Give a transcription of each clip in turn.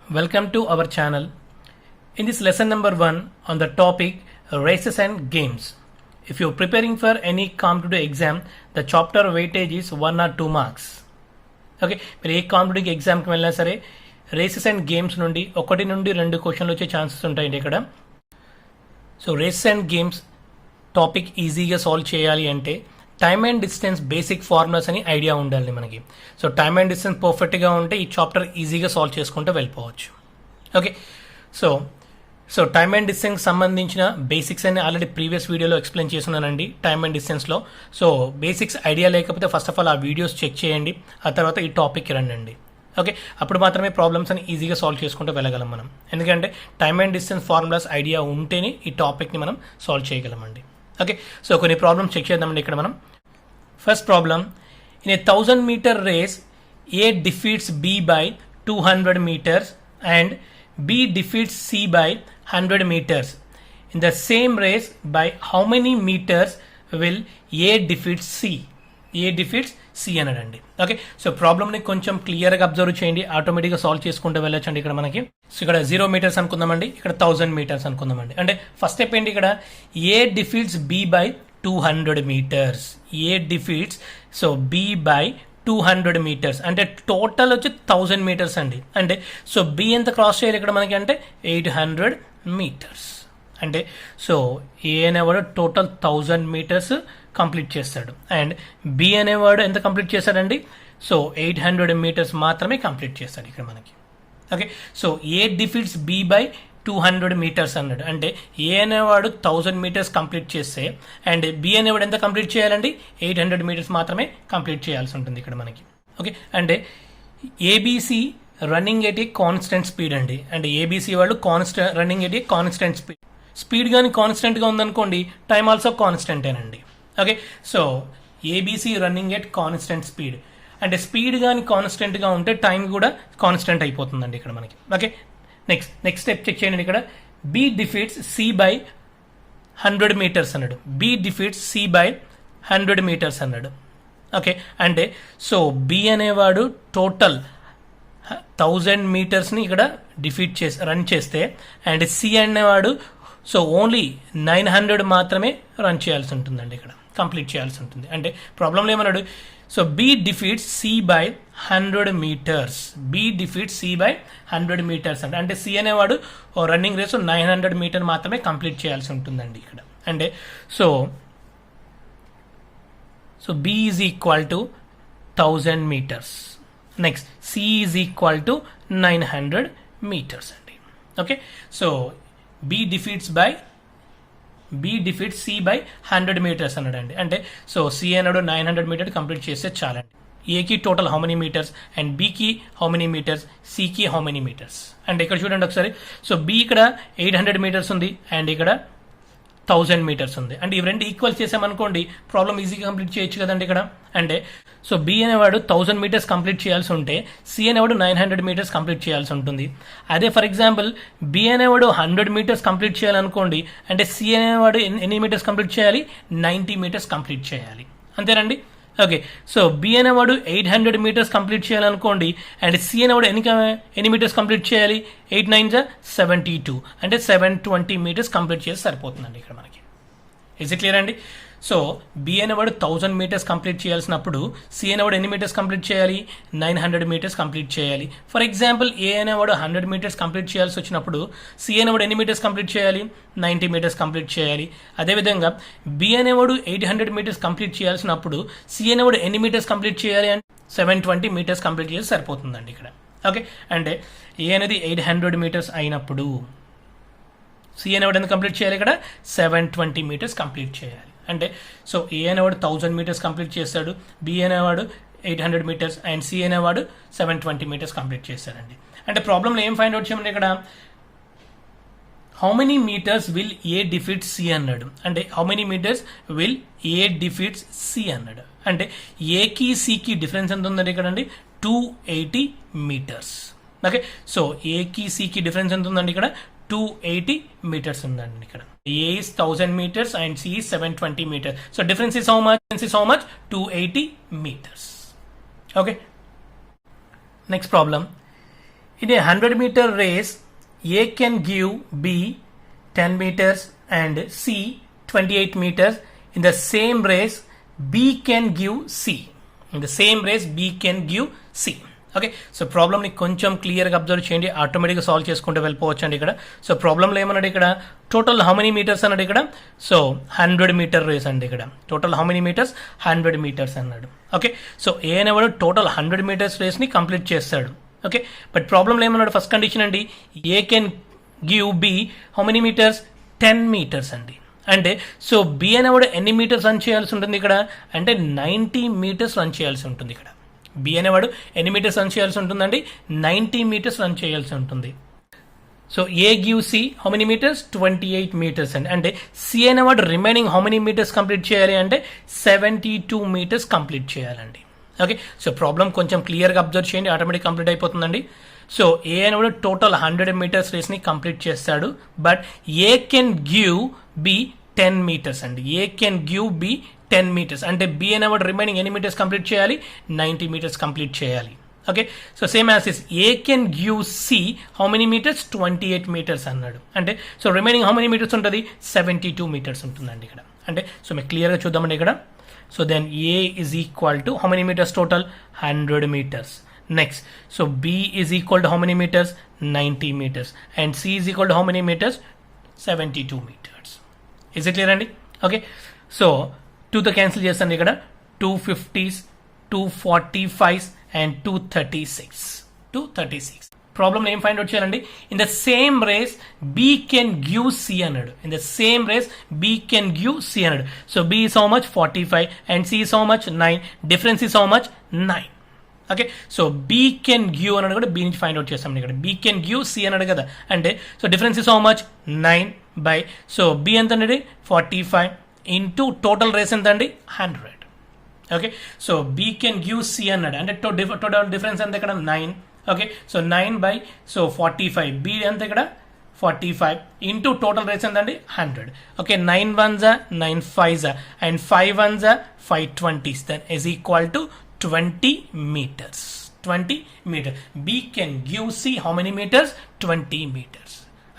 Welcome to our channel. In this lesson number 1 on the topic races and games. If you're preparing for any competitive exam, the chapter weightage is 1 or 2 marks. Okay, మీరు ఏ competitive ఎగ్జామ్కి వెళ్ళినా సరే races and games నుండి 1 నుండి 2 క్వశ్చన్లు వచ్చే chances ఉంటాయండి ఇక్కడ. So races and games topic ఈజీగా సాల్వ్ చేయాలి అంటే time and distance basic formulas అని ఐడియా ఉండాలి మనకి. సో టైమ్ అండ్ డిస్టెన్స్ పర్ఫెక్ట్గా ఉంటే ఈ చాప్టర్ ఈజీగా సాల్వ్ చేసుకుంటూ వెళ్ళిపోవచ్చు. Okay, so time and distance సంబంధించిన బేసిక్స్ అని ఆల్రెడీ ప్రీవియస్ వీడియోలో ఎక్స్ప్లెయిన్ చేస్తున్నానండి. టైమ్ అండ్ డిస్టెన్స్లో సో బేసిక్స్ ఐడియా లేకపోతే ఫస్ట్ ఆఫ్ ఆల్ ఆ వీడియోస్ చెక్ చేయండి, ఆ తర్వాత ఈ టాపిక్కి రండి. ఓకే, అప్పుడు మాత్రమే ప్రాబ్లమ్స్ అని ఈజీగా సాల్వ్ చేసుకుంటూ వెళ్ళగలం మనం. ఎందుకంటే time and distance formulas idea ఉంటేనే ఈ టాపిక్ని మనం సాల్వ్ చేయగలమండి. ఓకే, సో కొన్ని ప్రాబ్లమ్స్ చెక్ చేద్దామండి ఇక్కడ మనం. First problem, in a 1000 meter race, A defeats B by 200 meters and B defeats C by 100 meters. In the same race, by how many meters will A defeats C? A defeats C అనడండి. Okay, so ప్రాబ్లమ్ని కొంచెం క్లియర్గా observe చేయండి, ఆటోమేటిక్గా solve చేసుకుంటూ వెళ్ళొచ్చండి ఇక్కడ మనకి. సో ఇక్కడ 0 meters అనుకుందామండి, ఇక్కడ 1000 meters అనుకుందామండి. అంటే ఫస్ట్ స్టెప్ ఏంటి ఇక్కడ, A defeats B by 200 meters. A defeats so B by 200 meters అంటే టోటల్ వచ్చి 1000 meters అండి. అంటే సో B ఎంత క్రాస్ చేయాలి ఇక్కడ మనకి అంటే 800 meters. అంటే సో ఏ అనేవాడు టోటల్ 1000 meters కంప్లీట్ చేస్తాడు అండ్ బి అనేవాడు ఎంత కంప్లీట్ చేస్తాడండి, సో 800 meters మాత్రమే కంప్లీట్ చేస్తాడు ఇక్కడ మనకి. Okay, so A defeats B by 200 meters అన్నాడు. అంటే ఏ అనేవాడు 1000 meters కంప్లీట్ చేస్తే అండ్ బి అనేవాడు ఎంత కంప్లీట్ చేయాలండి, 800 meters మాత్రమే కంప్లీట్ చేయాల్సి ఉంటుంది ఇక్కడ మనకి. ఓకే, అంటే ABC running at a constant speed అండి. అంటే ఏబిసి వాళ్ళు running at a constant speed కానీ కాన్స్టెంట్గా ఉందనుకోండి, టైం ఆల్సో కాన్స్టెంటేనండి. Okay, so ABC running at constant speed అంటే స్పీడ్ కానీ కాన్స్టెంట్గా ఉంటే టైం కూడా కాన్స్టెంట్ అయిపోతుందండి ఇక్కడ మనకి. ఓకే, నెక్స్ట్ స్టెప్ చెక్ చేయండి ఇక్కడ. B defeats C by 100 meters అన్నాడు. B defeats C by 100 meters అన్నాడు. ఓకే, అంటే సో బి అనేవాడు టోటల్ 1000 metersని ఇక్కడ డిఫీట్ చేసి రన్ చేస్తే అండ్ సి అనేవాడు సో ఓన్లీ 900 మాత్రమే రన్ చేయాల్సి ఉంటుందండి, ఇక్కడ కంప్లీట్ చేయాల్సి ఉంటుంది. అంటే ప్రాబ్లంలో ఏమన్నాడు, so B defeats C by 100 meters. B defeats C by 100 meters అంటే సి అనేవాడు రన్నింగ్ రేస్ 900 meter మాత్రమే కంప్లీట్ చేయాల్సి ఉంటుందండి ఇక్కడ. అంటే so B is equal to 1000 meters. Next C is equal to 900 meters అండి. Okay, so B defeats C by 100 meters అన్నాడండి. అంటే సో సి అన్నాడు 900 meters కంప్లీట్ చేస్తే చాలండి. ఏకి total how many metres and బికి హౌ మెనీ మీటర్స్, సికి how many metres. And ఇక్కడ చూడండి ఒకసారి, సో బి ఇక్కడ 800 meters ఉంది అండ్ ఇక్కడ 1000 meters ఉంది. అంటే ఇవి రెండు ఈక్వల్ చేసామనుకోండి ప్రాబ్లం ఈజీగా కంప్లీట్ చేయొచ్చు కదండి ఇక్కడ. అంటే సో బి అనేవాడు 1000 meters కంప్లీట్ చేయాల్సి ఉంటే సి అనేవాడు 900 meters కంప్లీట్ చేయాల్సి ఉంటుంది. అదే ఫర్ ఎగ్జాంపుల్ బి అనేవాడు 100 meters కంప్లీట్ చేయాలనుకోండి, అంటే సి అనేవాడు ఎన్ని మీటర్స్ కంప్లీట్ చేయాలి, 90 meters కంప్లీట్ చేయాలి. అంతేనండి. ఓకే, సో బి అనేవాడు 800 meters కంప్లీట్ చేయాలనుకోండి అండ్ సి అనేవాడు ఎన్ని మీటర్స్ కంప్లీట్ చేయాలి, 8 9 72 అంటే 720 meters కంప్లీట్ చేసి సరిపోతుందండి ఇక్కడ మనకి. ఇస్ ఇట్ క్లియర్ అండి? సో బి అనేవాడు 1000 meters కంప్లీట్ చేయాల్సినప్పుడు సి అనేవాడు ఎన్ని మీటర్స్ కంప్లీట్ చేయాలి, 900 meters కంప్లీట్ చేయాలి. ఫర్ ఎగ్జాంపుల్ ఏ అనేవాడు 100 meters కంప్లీట్ చేయాల్సి వచ్చినప్పుడు సి అనేవాడు ఎన్ని మీటర్స్ కంప్లీట్ చేయాలి, 90 meters కంప్లీట్ చేయాలి. అదేవిధంగా బి అనేవాడు 800 meters కంప్లీట్ చేయాల్సినప్పుడు సి అనేవాడు ఎన్ని మీటర్స్ కంప్లీట్ చేయాలి అంటే 720 meters కంప్లీట్ చేసి సరిపోతుందండి ఇక్కడ. ఓకే, అంటే ఏ అనేది 800 meters అయినప్పుడు సి అనేవాడు ఎంత కంప్లీట్ చేయాలి ఇక్కడ, 720 meters కంప్లీట్ చేయాలి. అంటే సో ఏ అనేవాడు 1000 meters కంప్లీట్ చేస్తాడు, బి అనేవాడు 800 meters అండ్ సి అనేవాడు 720 meters కంప్లీట్ చేస్తాడండి. అంటే ప్రాబ్లంలో ఏం ఫైండ్ అవుట్ చేయమంటే ఇక్కడ how many meters will A defeat C అన్నాడు. అంటే how many meters will A defeats C అన్నాడు. అంటే ఏకి సికి డిఫరెన్స్ ఎంత ఉందండి ఇక్కడ అండి, 280 meters. ఓకే, సో ఏకి సికి డిఫరెన్స్ ఎంత ఉందండి ఇక్కడ, 280 meters ఉందండి ఇక్కడ. A is 1000 meters and C is 720 meters. So difference is how much? 280 meters. Okay. Next problem. In a 100-meter race, A can give B 10 meters and C 28 meters. In the same race, B can give C. In the same race, B can give C. Okay, so ప్రాబ్లమ్ని కొంచెం క్లియర్గా observe చేయండి, ఆటోమేటిక్గా solve చేసుకుంటూ వెళ్ళిపోవచ్చు అండి ఇక్కడ. So ప్రాబ్లంలో ఏమన్నాడు ఇక్కడ, టోటల్ హౌ మెనీ మీటర్స్ అన్నాడు ఇక్కడ. సో 100 మీటర్ రేస్ అండి ఇక్కడ. Total how many meters, 100 meters అన్నాడు. ఓకే, సో ఏ అనేవాడు టోటల్ 100 మీటర్స్ రేస్ని కంప్లీట్ చేస్తాడు. ఓకే, బట్ ప్రాబ్లంలో ఏమన్నాడు, ఫస్ట్ కండిషన్ అండి, A can give B how many meters, 10 metres అండి. అంటే సో బి అనేవాడు ఎన్ని మీటర్స్ రన్ చేయాల్సి ఉంటుంది ఇక్కడ అంటే 90 మీటర్స్ రన్ చేయాల్సి ఉంటుంది ఇక్కడ. బి అనేవాడు ఎన్ని మీటర్స్ రన్ చేయాల్సి ఉంటుందండి, 90 మీటర్స్ రన్ చేయాల్సి ఉంటుంది. So A give C how many metres, 28 metres అండి. అంటే సి అనేవాడు remaining how many metres complete చేయాలి అంటే 72 మీటర్స్ కంప్లీట్ చేయాలండి. ఓకే, సో ప్రాబ్లం కొంచెం క్లియర్గా అబ్జర్వ్ చేయండి, ఆటోమేటిక్ కంప్లీట్ అయిపోతుందండి. సో ఏ అనేవాడు టోటల్ 100 మీటర్స్ రేస్ని కంప్లీట్ చేస్తాడు, but A can give B 10 metres అండి. A can give B 10 metres అంటే బి అనేవాడు రిమైనింగ్ ఎన్ని మీటర్స్ కంప్లీట్ చేయాలి, 90 మీటర్స్ కంప్లీట్ చేయాలి. Okay, so same as is A can give C how many metres, 28 meters అన్నాడు. అంటే so remaining how many meters ఉంటుంది, 72 metres ఉంటుందండి ఇక్కడ. అంటే సో మీకు క్లియర్గా చూద్దామండి ఇక్కడ. So then A is equal to how many metres total, 100 metres. Next so B is equal to how many metres, 90 metres. And C is equal to how many metres, 72 metres. Is it clear అండి? Okay, so 2తో cancel చేస్తాను ఇక్కడ, 250s, 245s and 236. Problem ఏం find out చేయాలండి, in the same race B can give C అన్నాడు. In the same race B can give C అన్నాడు. So B is how much, 45 and C is how much, 9. Difference is how much, 9. Okay, so B can give అన్నాడు కూడా, be నుంచి find out చేస్తాం ఇక్కడ. Be can give C అన్నాడు కదా, అంటే so difference is how much, 9 by so B ఎంత అండి, 45 ఇంటూ టోటల్ రేస్ ఎంత అండి, 100. Okay, so B can give C అన్నాడు అంటే టోటల్ డిఫరెన్స్ ఎంత ఇక్కడ, 9. Okay, so 9 by so 45, B ఎంత ఇక్కడ 45 ఇంటూ టోటల్ రేస్ ఎంత అండి, 100. Okay, 9 1s 9 5s and 5 1s 5 20s then is equal to 20 meters. 20 meters. B can give C how many meters? 20 meters.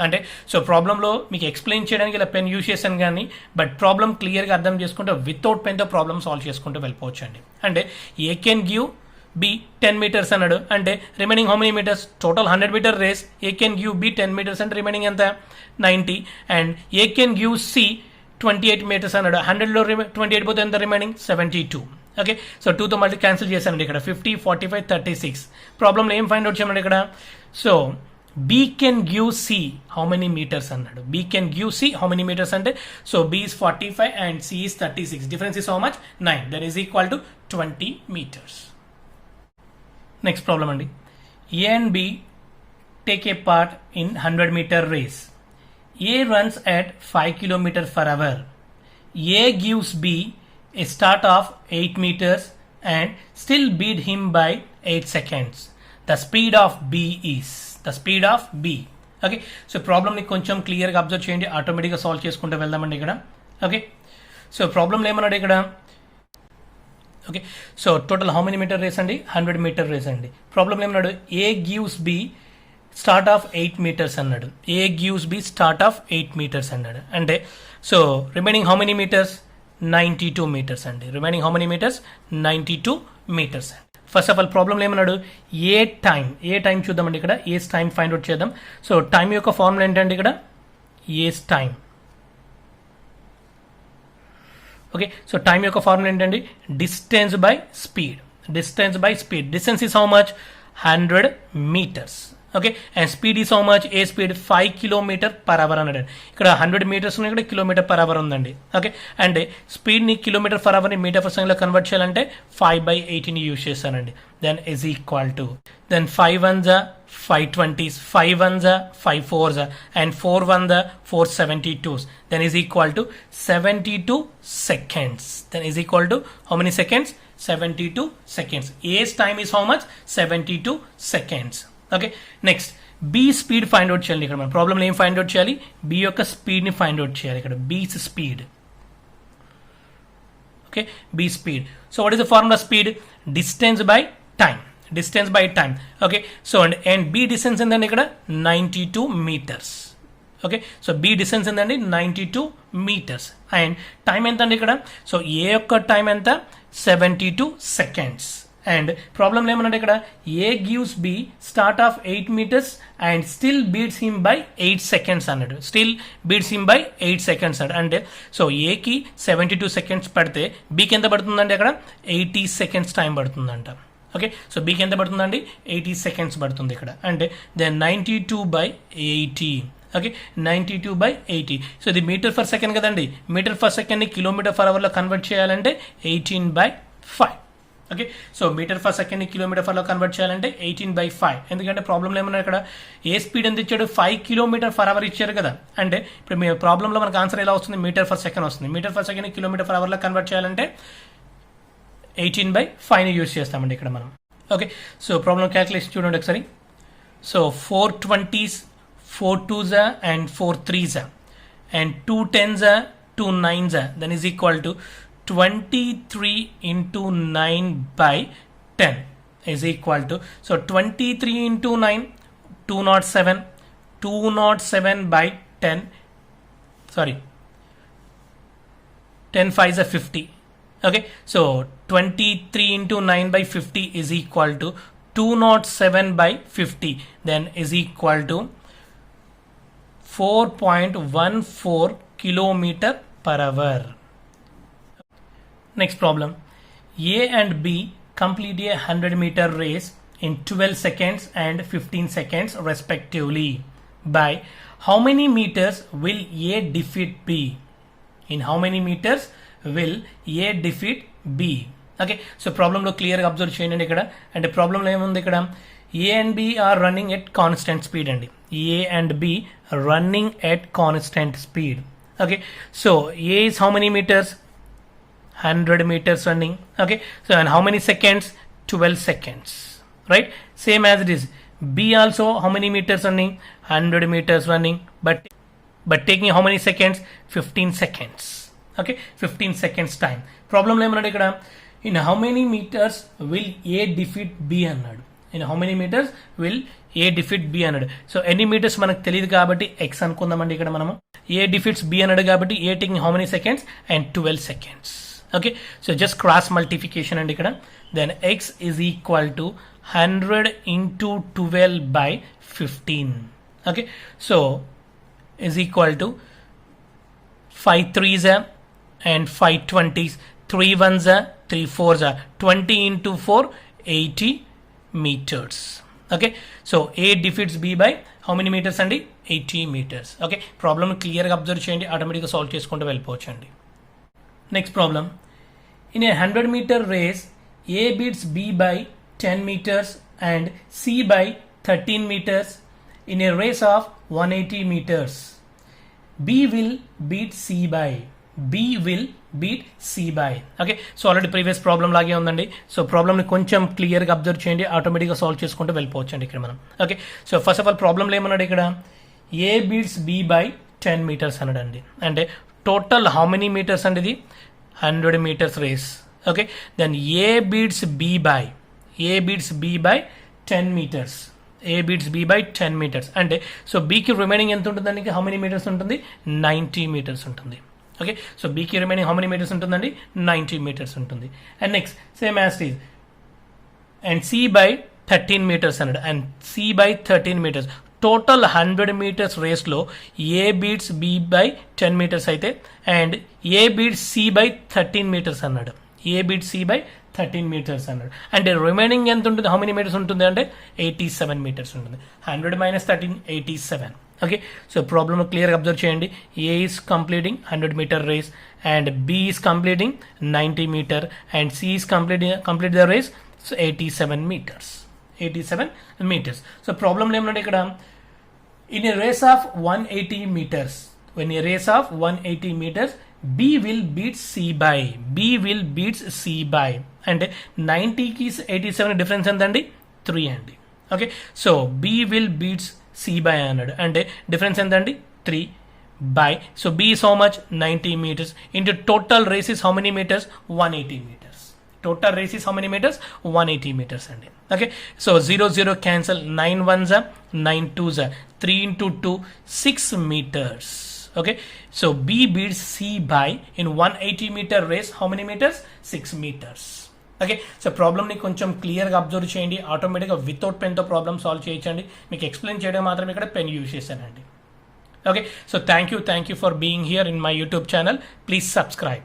అంటే so ప్రాబ్లంలో మీకు explain చేయడానికి ఇలా పెన్ యూజ్ చేశాను కానీ, బట్ ప్రాబ్లం క్లియర్గా అర్థం చేసుకుంటే వితౌట్ పెన్తో ప్రాబ్లమ్ సాల్వ్ చేసుకుంటూ వెళ్ళిపోవచ్చు అండి. అంటే A can give B 10 meters అన్నాడు, అంటే remaining how many metres, total 100 metre race A can give B 10 metres అంటే రిమైనింగ్ ఎంత, 90. And A can give C 28 meters అన్నాడు, 100లో 28 పోతే ఎంత రిమైనింగ్, 72. ఓకే, సో 2తో మళ్ళీ క్యాన్సిల్ చేశానండి ఇక్కడ, 50, 45, 36. ప్రాబ్లంలో ఏం ఫైండ్ అవుట్ చేయమన్నాడు ఇక్కడ, so B can give C how many metres అన్నాడు. B can give C how many metres అంటే so B is 45 and C is 36. Difference is how much, 9. That is equal to 20 metres. Next problem అండి, A and B take a part in 100 metre race. A runs at 5 km/h. A gives B a start of 8 meters and still beat him by 8 seconds. The speed of B is. Okay, so ప్రాబ్లమ్ని కొంచెం క్లియర్గా observe చేయండి, ఆటోమేటిక్గా solve చేసుకుంటూ వెళ్దామండి ఇక్కడ. Okay, so ప్రాబ్లంలో ఏమన్నాడు ఇక్కడ, okay so total how many meter race అండి, 100 మీటర్ రేస్ అండి. ప్రాబ్లంలో ఏమన్నాడు, A gives B start of 8 meters అన్నాడు. A gives B start of 8 meters అన్నాడు, అంటే so remaining how many meters, 92 meters అండి. Remaining how many meters, 92 meters. First of all ప్రాబ్లంలో ఏమన్నాడు, ఏ టైం చూద్దామండి ఇక్కడ. ఏ టైం ఫైండ్ అవుట్ చేద్దాం. So time యొక్క ఫార్ములా ఏంటంటే ఇక్కడ A time. Okay, so time యొక్క ఫార్ములా ఏంటండి, distance by speed. Distance is how much, 100 meters. Okay, and speed is how much, A speed 5 km/h అన్నాడు. ఇక్కడ 100 మీటర్స్ ఉన్నాయి, ఇక్కడ km/h ఉందండి. ఓకే, అంటే స్పీడ్ని km/h మీటర్ పర్ సెకండ్లో కన్వర్ట్ చేయాలంటే 5/80ని యూజ్ చేస్తానండి. Then is equal to, then 5 1s 5 20s, 5 1s 5 4s and 4 1s 472s. Then is equal to 72 seconds. Then is equal to how many seconds, 72 seconds. As time is how much, 72 seconds. Okay, next B speed find out చేయాలి. ఇక్కడ మన ప్రాబ్లంలో ఏం find out చేయాలి, B యొక్క స్పీడ్ని find out చేయాలి. ఇక్కడ B's speed. Okay, B speed. So what is the formula speed, distance by time. distance by time. Okay, so and B distance ఏంటండి ఇక్కడ 92 meters. Okay, so B distance ఏంటండి 92 meters and time ఎంతండి ఇక్కడ, so ఏ యొక్క time ఎంత 72 seconds. And problem ఏమన్నాడు ఇక్కడ, A gives B start of 8 meters and still beats him by 8 seconds అన్నాడు. Still beats him by 8 seconds అన్నాడు. అంటే సో ఏకి 72 seconds పడితే బీకి ఎంత పడుతుందండి అక్కడ 80 seconds టైం పడుతుందంట. ఓకే, సో బీకి ఎంత పడుతుందండి 80 seconds పడుతుంది ఇక్కడ. అంటే దెన్ 92/80. ఓకే, 92/80. సో ఇది మీటర్ ఫర్ సెకండ్ కదండి, మీటర్ ఫర్ సెకండ్ని కిలోమీటర్ ఫర్ అవర్లో కన్వర్ట్ చేయాలంటే 18/5. ఓకే, సో మీటర్ ఫర్ సెకండ్ని కిలోమీటర్ ఫర్లో కన్వర్ట్ చేయాలంటే 18/5. ఎందుకంటే ప్రాబ్లంలో ఏమన్నా ఇక్కడ ఏ స్పీడ్ ఎంత ఇచ్చాడు 5 km/h ఇచ్చారు కదా. అంటే ఇప్పుడు మీ ప్రాబ్లంలో మనకు ఆన్సర్ ఎలా వస్తుంది, మీటర్ ఫర్ సెకండ్ వస్తుంది. మీటర్ ఫర్ సెకండ్ని కిలోమీటర్ ఫర్ అవర్లో కన్వర్ట్ చేయాలంటే 18/5ని యూజ్ చేస్తామండి ఇక్కడ మనం. ఓకే, సో ప్రాబ్లం క్యాల్కులేషన్ చూడండి ఒకసారి. So 4 20s, 4 2s and 4 3s and 2 10s, 2 9s, then is equal to 23 into 9/10 is equal to, so 23 into 9 207, 207/10, sorry 10 5s are 50. Okay, so 23 into 9/50 is equal to 207/50, then is equal to 4.14 km/h. Next problem, A and B complete a 100-meter race in 12 seconds and 15 seconds respectively. By how many meters will A defeat B? In how many meters will A defeat B? Okay, so problem lo clear ga observe cheyandi ikkada. And problem lo emundi ikkada, A and B are running at constant speed andi. A and B are running at constant speed. Okay, so A is how many meters, 100 meters running. Okay, so and how many seconds, 12 seconds, right? Same as it is B also, how many meters running, 100 meters running, but taking how many seconds, 15 seconds. Okay, 15 seconds time. Problem lo emanadu ikkada, in how many meters will A defeat B అన్నాడు. In how many meters will A defeat B అన్నాడు. So ఎన్ని metres మనకు తెలియదు కాబట్టి x అనుకుందామండి ఇక్కడ మనము. A defeats B అన్నాడు కాబట్టి A taking how many seconds and 12 seconds. Okay, so just cross multiplication అండి ఇక్కడ. Then x is equal to 100 into 12/15. Okay, so is equal to 5 3s and 5 20s, 3 1s, 3 4s, 20 into 4, 80 meters. Okay, so A defeats B by how many meters అండి, 80 meters. Okay, problem క్లియర్గా observe చేయండి, ఆటోమేటిక్గా solve చేసుకుంటూ వెళ్ళిపోవచ్చు అండి. Next problem, in a 100-meter race A beats B by 10 meters and C by 13 meters in a race of 180 meters. B will beat C by okay, so already previous problem లాగే ఉందండి. So ప్రాబ్లమ్ని కొంచెం క్లియర్గా observe చేయండి, ఆటోమేటిక్గా solve చేసుకుంటూ వెళ్ళిపోవచ్చు అండి ఇక్కడ మనం. Okay, so first of all ప్రాబ్లంలో ఏమన్నాడు ఇక్కడ, ఏ బీట్స్ బి బై 10 meters అన్నాడండి. అంటే టోటల్ హౌ మెనీ మీటర్స్ అండి, ఇది 100 meters race. Okay, then A beats B by 10 meters. A beats B by 10 meters. అంటే సో బీకి రిమైనింగ్ ఎంత ఉంటుందండి, హౌ మెనీ మీటర్స్ ఉంటుంది, 90 meters ఉంటుంది. ఓకే, సో బీకి రిమైనింగ్ హౌ మెనీ మీటర్స్ ఉంటుందండి, 90 meters ఉంటుంది. And next same as it is and C by 13 meters అన్నాడు. And C by 13 meters total 100 meters రేస్లో A beats B by 10 meters అయితే and A beats C by 13 meters అన్నాడు. A beats C by 13 meters అన్నాడు. అంటే remaining ఎంత ఉంటుంది, how many meters ఉంటుంది అంటే 87 meters ఉంటుంది. 100 - 13 87. ఓకే, సో ప్రాబ్లమ్ క్లియర్గా అబ్జర్వ్ చేయండి. A is completing 100-meter race and B is completing 90 meter and C is complete the race 87 meters. So ప్రాబ్లంలో ఏమన్నాడు ఇక్కడ, in A race of 180 meters, when a race of 180 meters B will beat C by అంటే 90కి 87 difference ఎంతండి, 3 అండి. Okay, so B will beats C by అన్నాడు. అంటే difference ఎంతండి, 3 by, so B is how much, 90 meters into total race is how many meters, 180 meters. Total race is how many meters, 180 meters అండి. Okay, so 0 0 cancel, 9 1s are 9 2s are 3 into 2 6 meters. Okay, so B beats C by in 180-meter race how many meters? 6 meters. Okay, so ప్రాబ్లమ్ని కొంచెం క్లియర్గా observe చేయండి. ఆటోమేటిక్గా without పెన్తో problem solve చేయొచ్చండి. మీకు explain చేయడం మాత్రం ఇక్కడ పెన్ యూజ్ చేశానండి. Okay, so thank you for being here in my YouTube channel. Please subscribe.